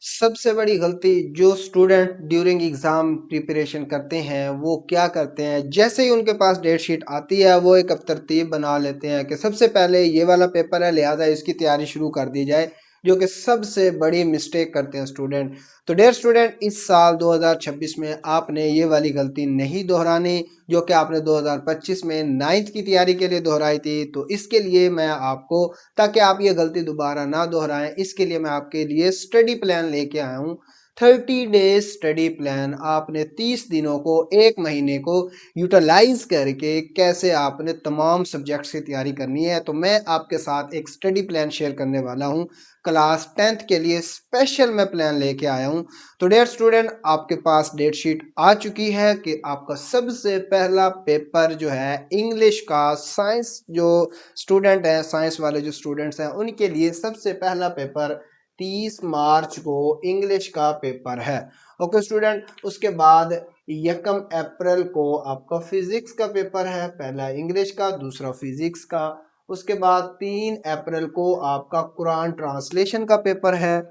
सबसे बड़ी गलती जो स्टूडेंट ड्यूरिंग एग्ज़ाम प्रिपरेशन करते हैं, वो क्या करते हैं, जैसे ही उनके पास डेट शीट आती है, वो एक अब तरतीब बना लेते हैं कि सबसे पहले ये वाला पेपर है, लिहाजा इसकी तैयारी शुरू कर दी जाए, जो कि सबसे बड़ी मिस्टेक करते हैं स्टूडेंट। तो डियर स्टूडेंट, इस साल 2026 में आपने ये वाली गलती नहीं दोहरानी, जो कि आपने 2025 में 9th की तैयारी के लिए दोहराई थी। तो इसके लिए मैं आपको, ताकि आप ये गलती दोबारा ना दोहराएं, इसके लिए मैं आपके लिए स्टडी प्लान लेके आया हूँ। 30 डेज स्टडी प्लान, आपने 30 दिनों को, एक महीने को यूटिलाइज करके कैसे आपने तमाम सब्जेक्ट्स की तैयारी करनी है। तो मैं आपके साथ एक स्टडी प्लान शेयर करने वाला हूँ। क्लास 10th के लिए स्पेशल मैं प्लान लेके आया हूँ। तो डियर स्टूडेंट, आपके पास डेट शीट आ चुकी है कि आपका सबसे पहला पेपर जो है इंग्लिश का, साइंस जो स्टूडेंट हैं, साइंस वाले जो स्टूडेंट्स हैं, उनके लिए सबसे पहला पेपर 30 मार्च को इंग्लिश का पेपर है। ओके स्टूडेंट, उसके बाद 1 अप्रैल को आपका फिजिक्स का पेपर है, पहला इंग्लिश का, दूसरा फिजिक्स का। उसके बाद 3 अप्रैल को आपका कुरान ट्रांसलेशन का पेपर है।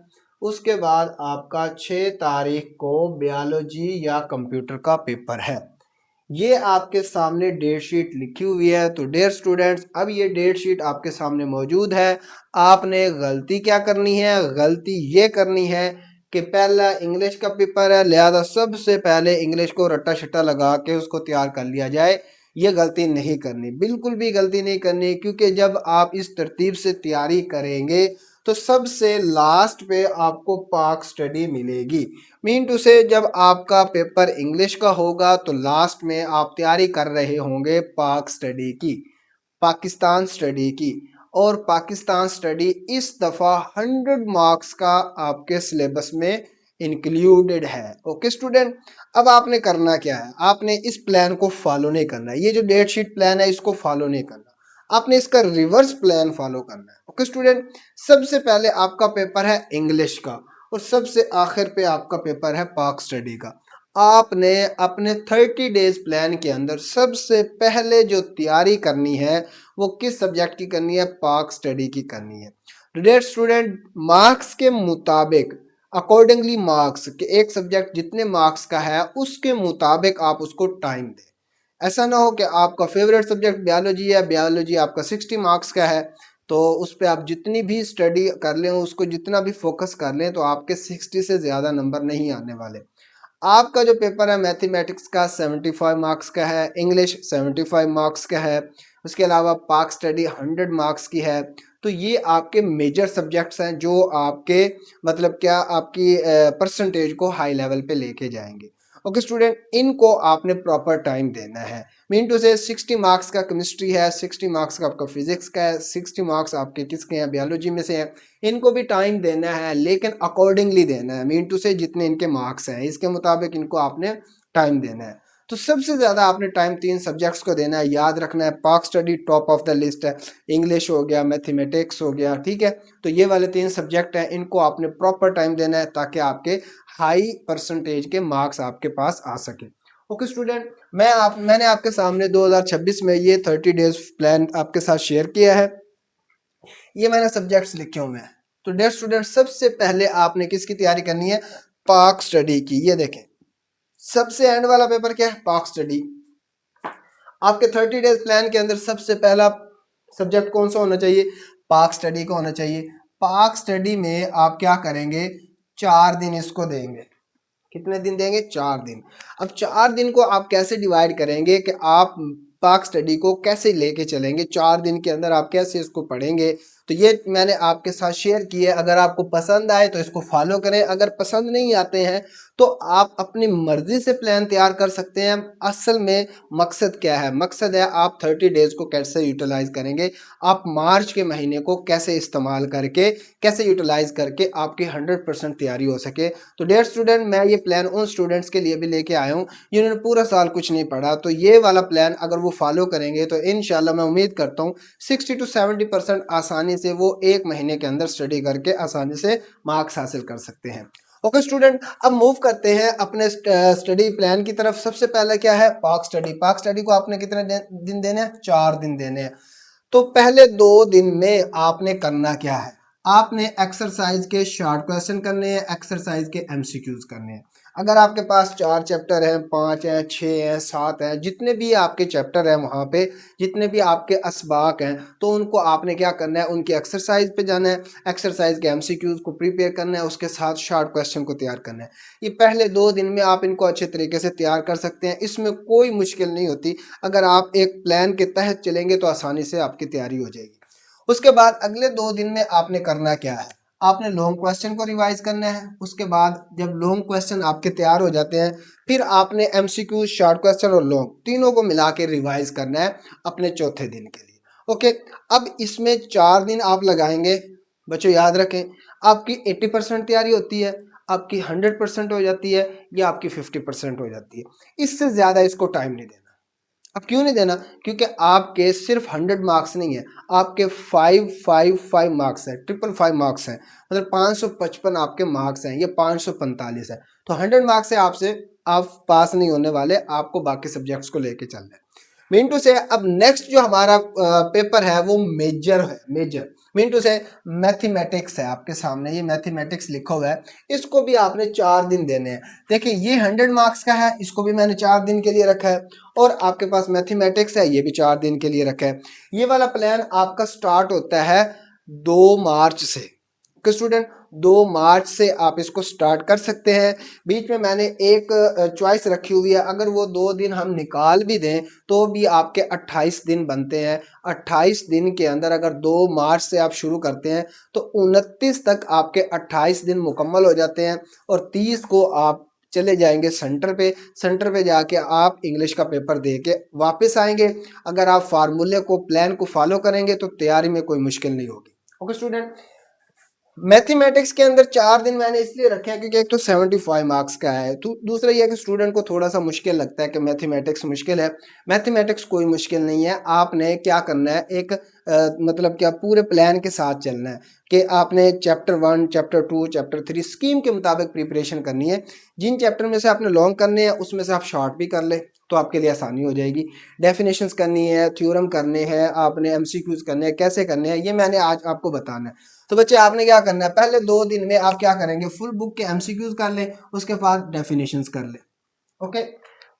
उसके बाद आपका 6 तारीख को बायोलॉजी या कंप्यूटर का पेपर है। ये आपके सामने डेट शीट लिखी हुई है। तो डियर स्टूडेंट्स, अब ये डेट शीट आपके सामने मौजूद है। आपने गलती क्या करनी है? गलती ये करनी है कि पहला इंग्लिश का पेपर है, लिहाजा सबसे पहले इंग्लिश को रट्टा शट्टा लगा के उसको तैयार कर लिया जाए। ये गलती नहीं करनी, बिल्कुल भी गलती नहीं करनी, क्योंकि जब आप इस तरतीब से तैयारी करेंगे तो सबसे लास्ट पे आपको पाक स्टडी मिलेगी। मीन टू से, जब आपका पेपर इंग्लिश का होगा तो लास्ट में आप तैयारी कर रहे होंगे पाक स्टडी की, पाकिस्तान स्टडी की। और पाकिस्तान स्टडी इस दफ़ा 100 मार्क्स का आपके सिलेबस में इंक्लूडेड है। ओके स्टूडेंट, अब आपने करना क्या है? आपने इस प्लान को फॉलो नहीं करना है। ये जो डेट शीट प्लान है, इसको फॉलो नहीं करना, आपने इसका रिवर्स प्लान फॉलो करना है। ओके स्टूडेंट, सबसे पहले आपका पेपर है इंग्लिश का और सबसे आखिर पे आपका पेपर है पाक स्टडी का। आपने अपने 30 डेज प्लान के अंदर सबसे पहले जो तैयारी करनी है, वो किस सब्जेक्ट की करनी है? पाक स्टडी की करनी है। डियर स्टूडेंट, मार्क्स के मुताबिक, अकॉर्डिंगली मार्क्स के, एक सब्जेक्ट जितने मार्क्स का है उसके मुताबिक आप उसको टाइम दें। ऐसा ना हो कि आपका फेवरेट सब्जेक्ट बायोलॉजी है, बायोलॉजी आपका 60 मार्क्स का है, तो उस पर आप जितनी भी स्टडी कर लें, उसको जितना भी फोकस कर लें, तो आपके 60 से ज़्यादा नंबर नहीं आने वाले। आपका जो पेपर है मैथमेटिक्स का 75 मार्क्स का है, इंग्लिश 75 मार्क्स का है, उसके अलावा पाक स्टडी 100 मार्क्स की है। तो ये आपके मेजर सब्जेक्ट्स हैं जो आपके, मतलब क्या, आपकी परसेंटेज को हाई लेवल पे लेके जाएंगे। ओके स्टूडेंट, इनको आपने प्रॉपर टाइम देना है। मीन टू से 60 मार्क्स का केमिस्ट्री है, 60 मार्क्स का आपका फिजिक्स का है, 60 मार्क्स आपके किसके हैं? बायोलॉजी में से हैं। इनको भी टाइम देना है, लेकिन अकॉर्डिंगली देना है। मीन टू से जितने इनके मार्क्स हैं, इसके मुताबिक इनको आपने टाइम देना है। तो सबसे ज़्यादा आपने टाइम 3 सब्जेक्ट्स को देना है। याद रखना है, पाक study top of the list है, इंग्लिश हो गया, मैथमेटिक्स हो गया, ठीक है। तो ये वाले 3 सब्जेक्ट हैं, इनको आपने प्रॉपर टाइम देना है ताकि आपके हाई परसेंटेज के मार्क्स आपके पास आ सके। ओके स्टूडेंट, मैंने आपके सामने 2026 में ये 30 डेज प्लान आपके साथ शेयर किया है। ये मैंने सब्जेक्ट्स लिखे हुए हैं। तो डियर स्टूडेंट, सबसे पहले आपने किसकी तैयारी करनी है? पाक स्टडी की। ये देखें, सबसे एंड वाला पेपर क्या है? पाक स्टडी। आपके 30 डेज प्लान के अंदर सबसे पहला सब्जेक्ट कौन सा होना चाहिए? पाक स्टडी का होना चाहिए। पाक स्टडी में आप क्या करेंगे? 4 दिन इसको देंगे। कितने दिन देंगे? 4 दिन। अब 4 दिन को आप कैसे डिवाइड करेंगे कि आप पाक स्टडी को कैसे लेके चलेंगे? 4 दिन के अंदर आप कैसे इसको पढ़ेंगे? तो ये मैंने आपके साथ शेयर किया है। अगर आपको पसंद आए तो इसको फॉलो करें, अगर पसंद नहीं आते हैं तो आप अपनी मर्जी से प्लान तैयार कर सकते हैं। असल में मकसद क्या है? मकसद है आप 30 डेज को कैसे यूटिलाइज करेंगे, आप मार्च के महीने को कैसे इस्तेमाल करके, कैसे यूटिलाइज करके आपकी 100% तैयारी हो सके। तो डियर स्टूडेंट, मैं ये प्लान उन स्टूडेंट्स के लिए भी लेके आया हूँ जिन्होंने पूरा साल कुछ नहीं पढ़ा। तो ये वाला प्लान अगर वो फॉलो करेंगे तो इंशाल्लाह मैं उम्मीद करता हूँ 60 to 70% आसानी से वो एक महीने के अंदर स्टडी करके आसानी से मार्क्स हासिल कर सकते हैं। ओके स्टूडेंट, अब मूव करते हैं अपने स्टडी प्लान की तरफ। सबसे पहले क्या है? पाक स्टडी। पाक स्टडी को आपने कितने दिन देने हैं? 4 दिन देने हैं। तो पहले 2 दिन में आपने करना क्या है? आपने एक्सरसाइज के शॉर्ट क्वेश्चन करने हैं, एक्सरसाइज के एमसीक्यूज करने हैं। अगर आपके पास 4 चैप्टर हैं, 5 हैं, 6 हैं, 7 हैं, जितने भी आपके चैप्टर हैं वहाँ पे, जितने भी आपके असबाक हैं, तो उनको आपने क्या करना है, उनकी एक्सरसाइज पे जाना है, एक्सरसाइज के एमसीक्यूज को प्रिपेयर करना है, उसके साथ शॉर्ट क्वेश्चन को तैयार करना है। ये पहले 2 दिन में आप इनको अच्छे तरीके से तैयार कर सकते हैं, इसमें कोई मुश्किल नहीं होती। अगर आप एक प्लान के तहत चलेंगे तो आसानी से आपकी तैयारी हो जाएगी। उसके बाद अगले 2 दिन में आपने करना क्या है, आपने लॉन्ग क्वेश्चन को रिवाइज करना है। उसके बाद जब लॉन्ग क्वेश्चन आपके तैयार हो जाते हैं, फिर आपने एमसीक्यू, शॉर्ट क्वेश्चन और लॉन्ग तीनों को मिला के रिवाइज करना है अपने चौथे दिन के लिए। ओके, अब इसमें 4 दिन आप लगाएंगे। बच्चों याद रखें, आपकी 80% तैयारी होती है, आपकी 100% हो जाती है, या आपकी 50% हो जाती है। इससे ज़्यादा इसको टाइम नहीं देना। अब क्यों नहीं देना, क्योंकि आपके सिर्फ 100 मार्क्स नहीं है, आपके 555 मार्क्स है, 555 मार्क्स हैं, मतलब 555 आपके मार्क्स हैं, ये 545 है। तो 100 मार्क्स से आपसे आप पास नहीं होने वाले, आपको बाकी सब्जेक्ट्स को लेके चलना है। मीन टू से अब नेक्स्ट जो हमारा पेपर है वो मेजर है। मेजर मीन टू से मैथमेटिक्स है, आपके सामने ये मैथमेटिक्स लिखा हुआ है, इसको भी आपने 4 दिन देने हैं। देखिए ये 100 मार्क्स का है, इसको भी मैंने 4 दिन के लिए रखा है, और आपके पास मैथमेटिक्स है, ये भी 4 दिन के लिए रखा है। ये वाला प्लान आपका स्टार्ट होता है 2 मार्च से। स्टूडेंट 2 मार्च से आप इसको स्टार्ट कर सकते हैं। बीच में मैंने एक चॉइस रखी हुई है, अगर वो 2 दिन हम निकाल भी दें तो भी आपके 28 दिन बनते हैं। 28 दिन के अंदर अगर 2 मार्च से आप शुरू करते हैं तो 29 तक आपके 28 दिन मुकम्मल हो जाते हैं, और 30 को आप चले जाएंगे सेंटर पे। सेंटर पे जाके आप इंग्लिश का पेपर दे के वापस आएंगे। अगर आप फार्मूले को, प्लान को फॉलो करेंगे तो तैयारी में कोई मुश्किल नहीं होगी। ओके स्टूडेंट, मैथमेटिक्स के अंदर 4 दिन मैंने इसलिए रखे हैं क्योंकि एक तो 75 मार्क्स का है, तो दूसरा ये है कि स्टूडेंट को थोड़ा सा मुश्किल लगता है कि मैथमेटिक्स मुश्किल है। मैथमेटिक्स कोई मुश्किल नहीं है, आपने क्या करना है, एक मतलब क्या पूरे प्लान के साथ चलना है कि आपने चैप्टर 1, चैप्टर 2, चैप्टर 3 स्कीम के मुताबिक प्रिपरेशन करनी है। जिन चैप्टर में से आपने लॉन्ग करने हैं उसमें से आप शॉर्ट भी कर ले तो आपके लिए आसानी हो जाएगी। डेफिनेशंस करनी है, थ्योरम करने हैं, आपने एमसीक्यूज करने हैं, कैसे करने हैं ये मैंने आज आपको बताना है। तो बच्चे आपने क्या करना है, पहले 2 दिन में आप क्या करेंगे, फुल बुक के एमसीक्यूज कर लें, उसके बाद डेफिनेशंस कर लें। ओके,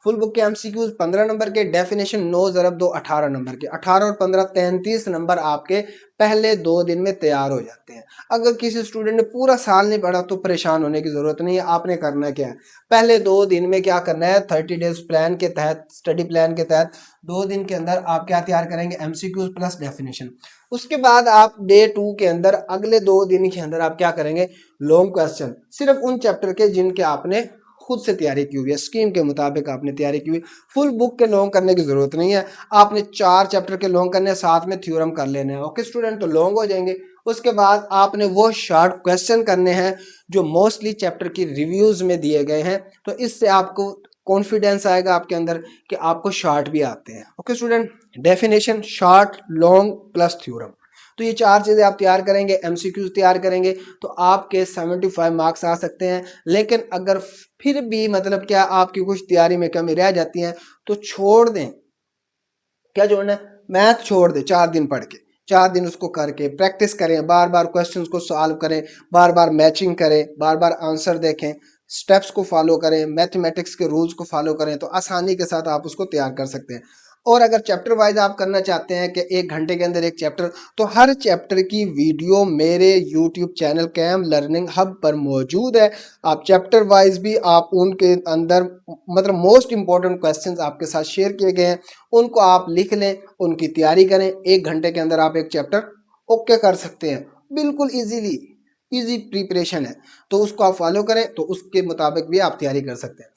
फुल बुक के एमसीक्यूज 15 नंबर के, डेफिनेशन 9 ज़रब 2 18 नंबर के, 18 और 15 33 नंबर आपके पहले 2 दिन में तैयार हो जाते हैं। अगर किसी स्टूडेंट ने पूरा साल नहीं पढ़ा तो परेशान होने की ज़रूरत नहीं है। आपने करना क्या है, पहले 2 दिन में क्या करना है, 30 डेज प्लान के तहत, स्टडी प्लान के तहत 2 दिन के अंदर आप क्या तैयार करेंगे, एमसीक्यूज प्लस डेफिनेशन। उसके बाद आप डे 2 के अंदर, अगले 2 दिन के अंदर आप क्या करेंगे, लॉन्ग क्वेश्चन, सिर्फ उन चैप्टर के जिनके आपने खुद से तैयारी की हुई है, स्कीम के मुताबिक आपने तैयारी की हुई। फुल बुक के लॉन्ग करने की जरूरत नहीं है, आपने 4 चैप्टर के लॉन्ग करने हैं, साथ में थ्योरम कर लेने हैं। ओके स्टूडेंट, तो लॉन्ग हो जाएंगे। उसके बाद आपने वो शॉर्ट क्वेश्चन करने हैं जो मोस्टली चैप्टर की रिव्यूज में दिए गए हैं, तो इससे आपको कॉन्फिडेंस आएगा आपके अंदर कि आपको शॉर्ट भी आते हैं। Okay student, definition, short, long plus theorem, तो ये 4 चीज़ें आप तैयार करेंगे, एमसीक्यूज तैयार करेंगे, तो आपके 75 मार्क्स आ सकते हैं। लेकिन अगर फिर भी मतलब क्या आपकी कुछ तैयारी में कमी रह जाती है तो छोड़ दें। क्या छोड़ना है, मैथ छोड़ दें, 4 दिन पढ़ के, 4 दिन उसको करके प्रैक्टिस करें, बार बार क्वेश्चंस को सॉल्व करें, बार बार मैचिंग करें, बार बार आंसर देखें, स्टेप्स को फॉलो करें, मैथमेटिक्स के रूल्स को फॉलो करें, तो आसानी के साथ आप उसको तैयार कर सकते हैं। और अगर चैप्टर वाइज आप करना चाहते हैं कि 1 घंटे के अंदर एक चैप्टर, तो हर चैप्टर की वीडियो मेरे YouTube channel Cam Learning Hub पर मौजूद है। आप चैप्टर वाइज भी आप उनके अंदर मतलब मोस्ट इंपॉर्टेंट क्वेश्चंस आपके साथ शेयर किए गए हैं, उनको आप लिख लें, उनकी तैयारी करें। 1 घंटे के अंदर आप एक चैप्टर ओके कर सकते हैं, बिल्कुल इजीली, इजी प्रिपरेशन है। तो उसको आप फॉलो करें तो उसके मुताबिक भी आप तैयारी कर सकते हैं।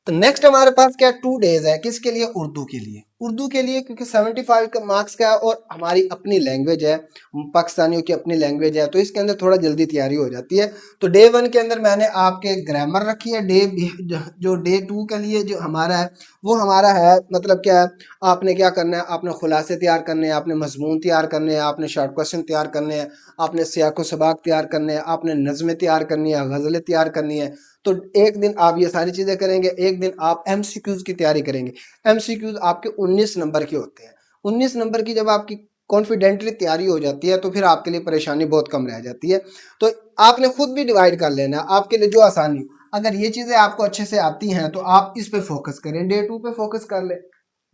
तो नेक्स्ट हमारे पास क्या 2 डेज है, किसके लिए, उर्दू के लिए। उर्दू के लिए क्योंकि 75 का मार्क्स का है और हमारी अपनी लैंग्वेज है, पाकिस्तानियों की अपनी लैंग्वेज है, तो इसके अंदर थोड़ा जल्दी तैयारी हो जाती है। तो डे 1 के अंदर मैंने आपके ग्रामर रखी है। जो डे 2 के लिए जो हमारा है वो हमारा है मतलब क्या है, आपने क्या करना है, आपने खुलासे तैयार करने हैं, आपने मजमून तैयार करने हैं, आपने शॉर्ट क्वेश्चन तैयार करने हैं, आपने सियाको सबाक तैयार करने हैं, आपने नज़में तैयार करनी है, गज़लें तैयार करनी है। तो एक दिन आप ये सारी चीज़ें करेंगे, एक दिन आप एमसीक्यूज की तैयारी करेंगे। एमसीक्यूज आपके 19 नंबर के होते हैं। 19 नंबर की जब आपकी कॉन्फिडेंटली तैयारी हो जाती है तो फिर आपके लिए परेशानी बहुत कम रह जाती है। तो आपने खुद भी डिवाइड कर लेना है आपके लिए जो आसानी हो। अगर ये चीज़ें आपको अच्छे से आती हैं तो आप इस पे फोकस करें, डे 2 पे फोकस कर लें,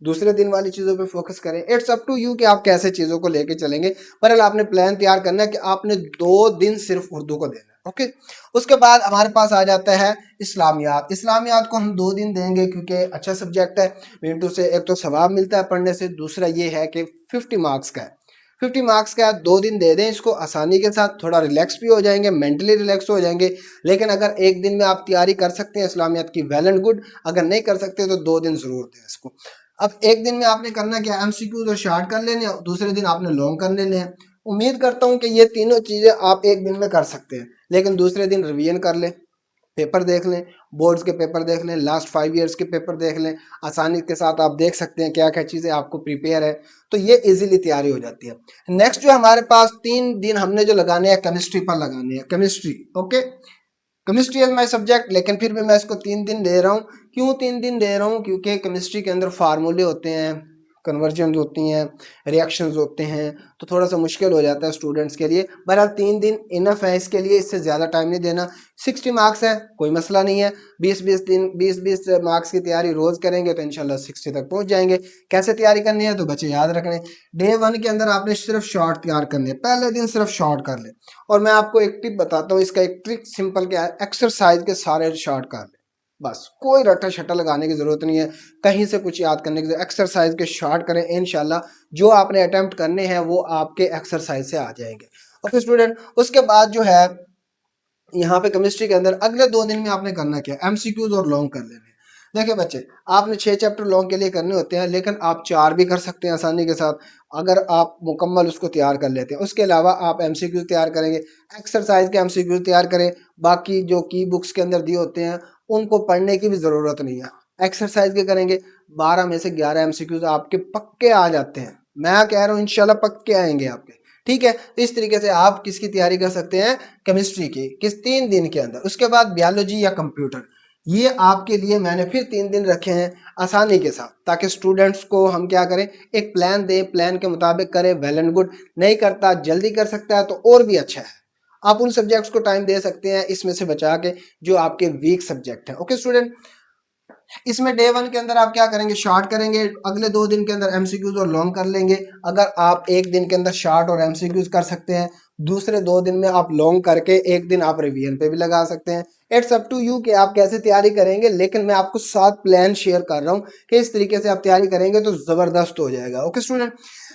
दूसरे दिन वाली चीज़ों पे फोकस करें। इट्स अप टू यू कि आप कैसे चीज़ों को लेके चलेंगे। बहरहाल आपने प्लान तैयार करना है कि आपने 2 दिन सिर्फ उर्दू को देना है। ओके, उसके बाद हमारे पास आ जाता है इस्लामियात। इस्लामियात को हम 2 दिन देंगे क्योंकि अच्छा सब्जेक्ट है। मिनटू से एक तो सवाब मिलता है पढ़ने से, दूसरा ये है कि 50 मार्क्स का है। 50 मार्क्स का 2 दिन दे दें इसको आसानी के साथ, थोड़ा रिलैक्स भी हो जाएंगे, मेंटली रिलैक्स हो जाएंगे। लेकिन अगर एक दिन में आप तैयारी कर सकते हैं इस्लामियात की, वेल एंड गुड। अगर नहीं कर सकते तो 2 दिन जरूर दें इसको। अब एक दिन में आपने करना क्या, एमसीक्यूज और शॉर्ट कर लेने हैं, दूसरे दिन आपने लॉन्ग कर लेने हैं। उम्मीद करता हूं कि ये तीनों चीजें आप एक दिन में कर सकते हैं। लेकिन दूसरे दिन रिवीजन कर लें, पेपर देख लें, बोर्ड्स के पेपर देख लें, लास्ट 5 ईयर्स के पेपर देख लें। आसानी के साथ आप देख सकते हैं क्या क्या चीज़ें आपको प्रिपेयर है, तो ये इजीली तैयारी हो जाती है। नेक्स्ट जो हमारे पास 3 दिन हमने जो लगाने हैं केमिस्ट्री पर लगाने हैं। Chemistry, okay, chemistry is my subject, लेकिन फिर भी मैं इसको 3 दिन दे रहा हूँ। क्यों 3 दिन दे रहा हूँ, क्योंकि केमिस्ट्री के अंदर फार्मूले होते हैं, कन्वर्जन होती हैं, रिएक्शंस होते हैं, तो थोड़ा सा मुश्किल हो जाता है स्टूडेंट्स के लिए। बहरहाल 3 दिन इनफ है इसके लिए, इससे ज़्यादा टाइम नहीं देना। 60 मार्क्स है, कोई मसला नहीं है। 20-20 मार्क्स की तैयारी रोज़ करेंगे तो इंशाल्लाह 60 तक पहुंच जाएंगे। कैसे तैयारी करनी है तो बच्चे याद रखने, डे 1 के अंदर आपने सिर्फ शॉर्ट तैयार करने हैं, पहले दिन सिर्फ शॉर्ट कर ले। और मैं आपको एक टिप बताता हूँ, इसका एक ट्रिक सिंपल क्या है, एक्सरसाइज के सारे शॉर्ट कर ले, बस कोई रट्टा शट्टा लगाने की जरूरत नहीं है, कहीं से कुछ याद करने की जरूरत, एक्सरसाइज के शॉर्ट करें, इंशाल्लाह जो आपने अटेम्प्ट करने हैं वो आपके एक्सरसाइज से आ जाएंगे। ओके स्टूडेंट, उसके बाद जो है यहाँ पे केमिस्ट्री के अंदर अगले 2 दिन में आपने करना क्या, एमसीक्यूज और लॉन्ग कर लेने हैं। देखिए बच्चे, आपने 6 चैप्टर लॉन्ग के लिए करने होते हैं, लेकिन आप 4 भी कर सकते हैं आसानी के साथ अगर आप मुकम्मल उसको तैयार कर लेते हैं। उसके अलावा आप एमसीक्यूज तैयार करेंगे, एक्सरसाइज के एमसीक्यूज तैयार करें, बाकी जो की बुक्स के अंदर दिए होते हैं उनको पढ़ने की भी ज़रूरत नहीं है। एक्सरसाइज के करेंगे, 12 में से 11 एमसीक्यूज आपके पक्के आ जाते हैं, मैं कह रहा हूँ इंशाल्लाह पक्के आएंगे आपके। ठीक है, तो इस तरीके से आप किसकी तैयारी कर सकते हैं, केमिस्ट्री की, किस 3 दिन के अंदर। उसके बाद बायोलॉजी या कंप्यूटर, ये आपके लिए मैंने फिर 3 दिन रखे हैं आसानी के साथ, ताकि स्टूडेंट्स को हम क्या करें, एक प्लान दें, प्लान के मुताबिक करें, वेल एंड गुड। नहीं करता, जल्दी कर सकता है तो और भी अच्छा है। आप उन सब्जेक्ट्स को टाइम दे सकते हैं इसमें से बचा के जो आपके वीक सब्जेक्ट हैं। ओके स्टूडेंट, इसमें डे 1 के अंदर आप क्या करेंगे, शॉर्ट करेंगे, अगले 2 दिन के अंदर एमसीक्यूज और लॉन्ग कर लेंगे। अगर आप एक दिन के अंदर शॉर्ट और एमसीक्यूज कर सकते हैं, दूसरे 2 दिन में आप लॉन्ग करके एक दिन आप रिवीजन पे भी लगा सकते हैं। इट्स अप टू यू कि आप कैसे तैयारी करेंगे, लेकिन मैं आपको 7 प्लान शेयर कर रहा हूँ कि इस तरीके से आप तैयारी करेंगे तो ज़बरदस्त हो जाएगा। ओके स्टूडेंट,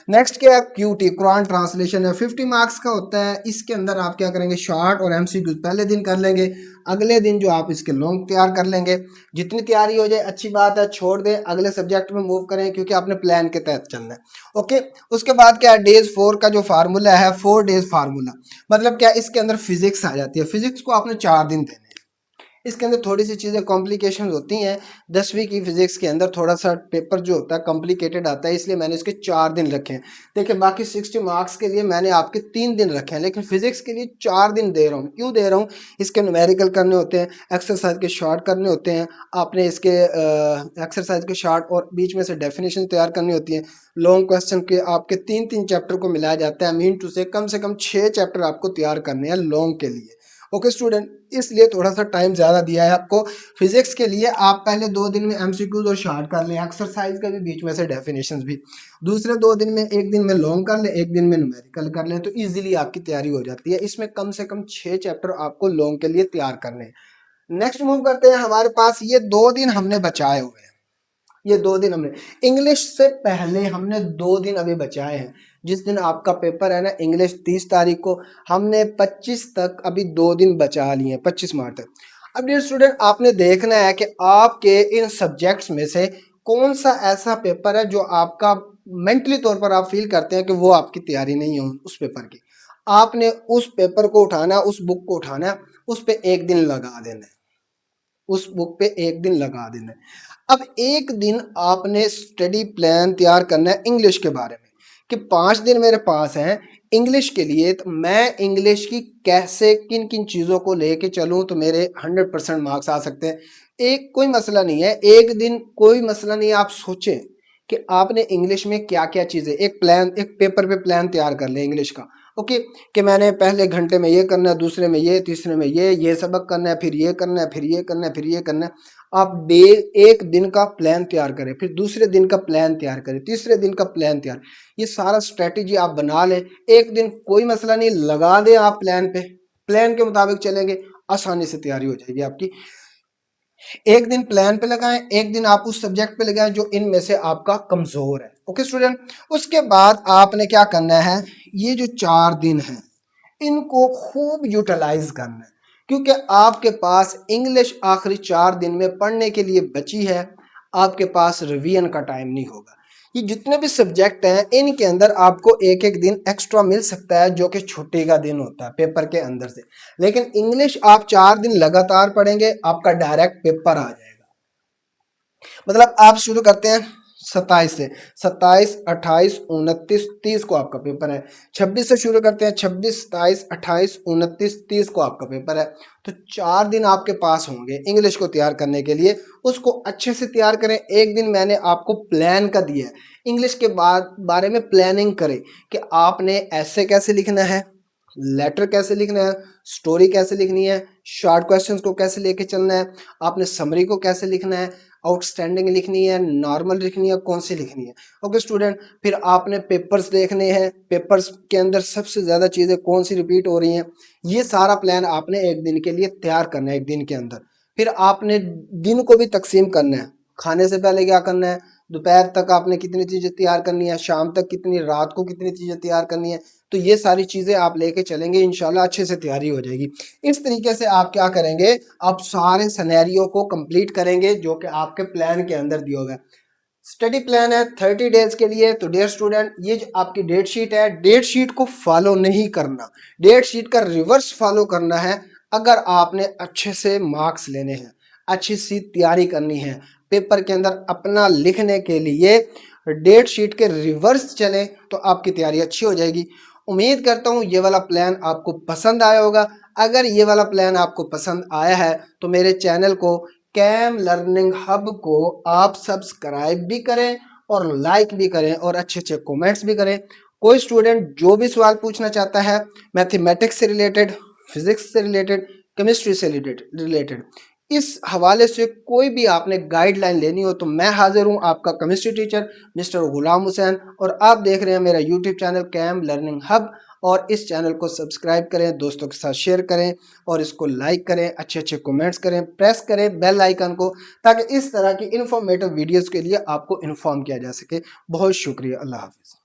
नेक्स्ट क्या है, क्यूटी, कुरान ट्रांसलेशन है, 50 मार्क्स का होता है। इसके अंदर आप क्या करेंगे, शॉर्ट और एमसीक्यूज पहले दिन कर लेंगे, अगले दिन जो आप इसके लॉन्ग तैयार कर लेंगे। जितनी तैयारी हो जाए अच्छी बात है, छोड़ दें अगले सब्जेक्ट में मूव करें, क्योंकि आपने प्लान के तहत चलना है। ओके, उसके बाद क्या है, डेज 4 का जो फार्मूला है, 4 डेज फार्मूला, मतलब क्या, इसके अंदर फिजिक्स आ जाती है। फिजिक्स को आपने 4 दिन देने हैं। इसके अंदर थोड़ी सी चीज़ें कॉम्प्लिकेशन होती हैं, 10वीं की फिजिक्स के अंदर थोड़ा सा पेपर जो होता है कॉम्प्लिकेटेड आता है, इसलिए मैंने इसके 4 दिन रखे हैं। देखिए, बाकी 60 मार्क्स के लिए मैंने आपके 3 दिन रखे हैं, लेकिन फिजिक्स के लिए 4 दिन दे रहा हूँ। क्यों दे रहा हूँ, इसके न्यूमेरिकल करने होते हैं, एक्सरसाइज के शॉर्ट करने होते हैं, आपने इसके एक्सरसाइज के शॉर्ट और बीच में से डेफिनेशन तैयार करनी होती है। लॉन्ग क्वेश्चन के आपके 3-3 चैप्टर को मिलाया जाता है, मीन टू से कम 6 चैप्टर आपको तैयार करने हैं लॉन्ग के लिए। ओके स्टूडेंट, इसलिए थोड़ा सा टाइम ज़्यादा दिया है आपको फिजिक्स के लिए। आप पहले 2 दिन में एमसीक्यूज और शॉर्ट कर लें, एक्सरसाइज का भी बीच में से डेफिनेशंस भी। दूसरे 2 दिन में, एक दिन में लॉन्ग कर लें, एक दिन में न्यूमेरिकल कर लें, तो इजीली आपकी तैयारी हो जाती है। इसमें कम से कम 6 चैप्टर आपको लॉन्ग के लिए तैयार करने हैं। नेक्स्ट मूव करते हैं, हमारे पास ये 2 दिन हमने बचाए हुए हैं। ये 2 दिन हमने, इंग्लिश से पहले हमने 2 दिन अभी बचाए हैं। जिस दिन आपका पेपर है ना इंग्लिश, 30 तारीख को, हमने 25 तक अभी 2 दिन बचा लिए हैं, 25 मार्च तक। अब डियर स्टूडेंट, आपने देखना है कि आपके इन सब्जेक्ट्स में से कौन सा ऐसा पेपर है जो आपका मेंटली तौर पर आप फील करते हैं कि वो आपकी तैयारी नहीं हो उस पेपर की। आपने उस पेपर को उठाना, उस बुक को उठाना, उस पर एक दिन लगा देना है, उस बुक पे एक दिन लगा देना है। अब एक दिन आपने स्टडी प्लान तैयार करना है इंग्लिश के बारे में, कि 5 दिन मेरे पास हैं इंग्लिश के लिए, तो मैं इंग्लिश की कैसे किन किन चीज़ों को लेके चलूँ तो मेरे 100% मार्क्स आ सकते हैं। एक कोई मसला नहीं है, एक दिन कोई मसला नहीं है, आप सोचें कि आपने इंग्लिश में क्या-क्या चीज़ें एक प्लान एक पेपर पे प्लान तैयार कर लें इंग्लिश का, ओके? कि मैंने पहले घंटे में ये करना है, दूसरे में ये, तीसरे में ये सबक करना है, फिर ये करना है, फिर ये करना है, फिर ये करना है। आप डे एक दिन का प्लान तैयार करें, फिर दूसरे दिन का प्लान तैयार करें, तीसरे दिन का प्लान तैयार, ये सारा स्ट्रैटेजी आप बना लें। एक दिन कोई मसला नहीं, लगा दें आप प्लान पे, प्लान के मुताबिक चलेंगे, आसानी से तैयारी हो जाएगी आपकी। एक दिन प्लान पे लगाएं, एक दिन आप उस सब्जेक्ट पे लगाएं जो इनमें से आपका कमजोर है, ओके स्टूडेंट। उसके बाद आपने क्या करना है, ये जो 4 दिन हैं इनको खूब यूटिलाइज करना है, क्योंकि आपके पास इंग्लिश आखिरी 4 दिन में पढ़ने के लिए बची है, आपके पास रिवीजन का टाइम नहीं होगा। ये जितने भी सब्जेक्ट हैं इनके अंदर आपको एक एक दिन एक्स्ट्रा मिल सकता है जो कि छुट्टी का दिन होता है पेपर के अंदर से, लेकिन इंग्लिश आप 4 दिन लगातार पढ़ेंगे, आपका डायरेक्ट पेपर आ जाएगा। मतलब आप शुरू करते हैं 27 से, 27, 28, 29, 30 को आपका पेपर है। 26 से शुरू करते हैं, 26, 27, 28, 29, 30 को आपका पेपर है। तो 4 दिन आपके पास होंगे इंग्लिश को तैयार करने के लिए, उसको अच्छे से तैयार करें। एक दिन मैंने आपको प्लान का दिया है, इंग्लिश के बारे में प्लानिंग करें कि आपने ऐसे कैसे लिखना है, लेटर कैसे लिखना है, स्टोरी कैसे लिखनी है, शॉर्ट क्वेश्चंस को कैसे लेके चलना है, आपने समरी को कैसे लिखना है, आउटस्टैंडिंग लिखनी है, नॉर्मल लिखनी है, कौन सी लिखनी है, ओके स्टूडेंट। फिर आपने पेपर्स देखने हैं, पेपर्स के अंदर सबसे ज़्यादा चीज़ें कौन सी रिपीट हो रही हैं, ये सारा प्लान आपने एक दिन के लिए तैयार करना है, एक दिन के अंदर। फिर आपने दिन को भी तकसीम करना है, खाने से पहले क्या करना है, दोपहर तक आपने कितनी चीज़ें तैयार करनी है, शाम तक कितनी, रात को कितनी चीज़ें तैयार करनी है। तो ये सारी चीज़ें आप लेके चलेंगे, इंशाल्लाह अच्छे से तैयारी हो जाएगी। इस तरीके से आप क्या करेंगे, आप सारे सिनेरियो को कंप्लीट करेंगे जो कि आपके प्लान के अंदर दिया होगा। स्टडी प्लान है 30 डेज के लिए। तो डियर स्टूडेंट, ये जो आपकी डेट शीट है, डेट शीट को फॉलो नहीं करना, डेट शीट का रिवर्स फॉलो करना है। अगर आपने अच्छे से मार्क्स लेने हैं, अच्छी सी तैयारी करनी है पेपर के अंदर अपना लिखने के लिए, डेट शीट के रिवर्स चले तो आपकी तैयारी अच्छी हो जाएगी। उम्मीद करता हूँ ये वाला प्लान आपको पसंद आया होगा। अगर ये वाला प्लान आपको पसंद आया है तो मेरे चैनल को, कैम लर्निंग हब को आप सब्सक्राइब भी करें और लाइक भी करें और अच्छे अच्छे कमेंट्स भी करें। कोई स्टूडेंट जो भी सवाल पूछना चाहता है मैथमेटिक्स से रिलेटेड, फिजिक्स से रिलेटेड, केमिस्ट्री से रिलेटेड, इस हवाले से कोई भी आपने गाइडलाइन लेनी हो तो मैं हाजिर हूँ, आपका chemistry teacher mister Ghulam Hussain. और आप देख रहे हैं मेरा YouTube channel Cam Learning Hub. और इस चैनल को सब्सक्राइब करें, दोस्तों के साथ शेयर करें और इसको लाइक करें, अच्छे अच्छे कमेंट्स करें, प्रेस करें बेल आइकन को, ताकि इस तरह की इंफॉर्मेटिव वीडियोस के लिए आपको इन्फॉर्म किया जा सके। बहुत शुक्रिया, अल्लाह हाफिज़।